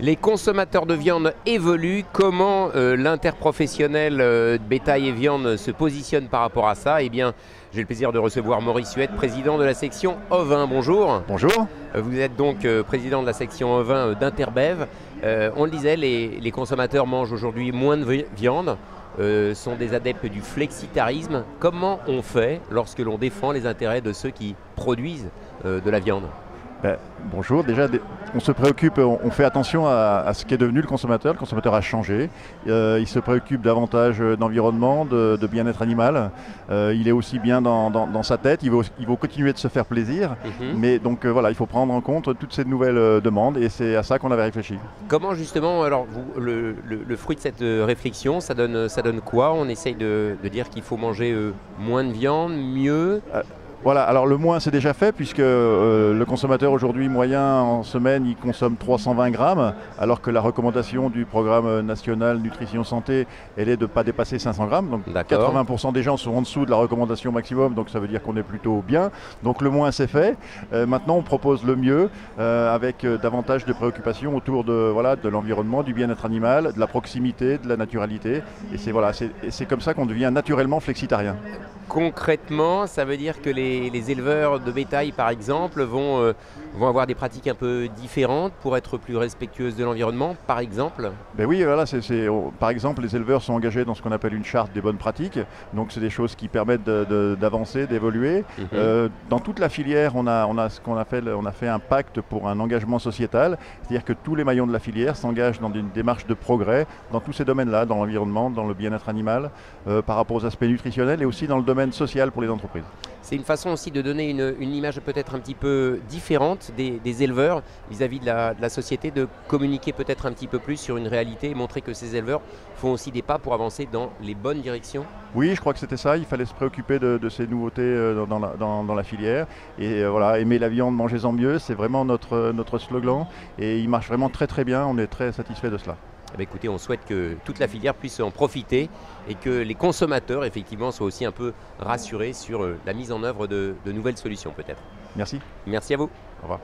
Les consommateurs de viande évoluent. Comment l'interprofessionnel de bétail et viande se positionne par rapport à ça? Eh bien, j'ai le plaisir de recevoir Maurice Huette, président de la section ovin. Bonjour. Bonjour. Vous êtes donc président de la section ovin d'Interbev. On le disait, les consommateurs mangent aujourd'hui moins de viande, sont des adeptes du flexitarisme. Comment on fait lorsque l'on défend les intérêts de ceux qui produisent de la viande? Bonjour, déjà on se préoccupe, on fait attention à ce qu'est devenu le consommateur. Le consommateur a changé, il se préoccupe davantage d'environnement, de bien-être animal. Il est aussi bien dans sa tête, il va continuer de se faire plaisir. Mais donc voilà, il faut prendre en compte toutes ces nouvelles demandes et c'est à ça qu'on avait réfléchi. Comment justement, alors le fruit de cette réflexion, ça donne quoi? On essaye de dire qu'il faut manger moins de viande, mieux. Voilà, alors le moins c'est déjà fait puisque le consommateur aujourd'hui moyen en semaine il consomme 320 grammes alors que la recommandation du programme national nutrition santé elle est de ne pas dépasser 500 grammes. Donc 80% des gens sont en dessous de la recommandation maximum, donc ça veut dire qu'on est plutôt bien. Donc le moins c'est fait. Maintenant on propose le mieux avec davantage de préoccupations autour de l'environnement, du bien-être animal, de la proximité, de la naturalité. Et c'est comme ça qu'on devient naturellement flexitarien. Concrètement, ça veut dire que les éleveurs de bétail, par exemple, vont avoir des pratiques un peu différentes pour être plus respectueuses de l'environnement, par exemple? Oui, voilà, par exemple, les éleveurs sont engagés dans ce qu'on appelle une charte des bonnes pratiques. Donc, c'est des choses qui permettent d'avancer, d'évoluer. Dans toute la filière, on a fait un pacte pour un engagement sociétal, c'est-à-dire que tous les maillons de la filière s'engagent dans une démarche de progrès dans tous ces domaines-là, dans l'environnement, dans le bien-être animal, par rapport aux aspects nutritionnels et aussi dans le domaine social pour les entreprises. C'est une façon aussi de donner une image peut-être un petit peu différente des éleveurs vis-à-vis de la société, de communiquer peut-être un petit peu plus sur une réalité et montrer que ces éleveurs font aussi des pas pour avancer dans les bonnes directions. Oui, je crois que c'était ça, il fallait se préoccuper de ces nouveautés dans la filière. Et voilà, aimer la viande, mangez-en mieux, c'est vraiment notre slogan et il marche vraiment très très bien, on est très satisfait de cela. Écoutez, on souhaite que toute la filière puisse en profiter et que les consommateurs, effectivement, soient aussi un peu rassurés sur la mise en œuvre de nouvelles solutions, peut-être. Merci. Merci à vous. Au revoir.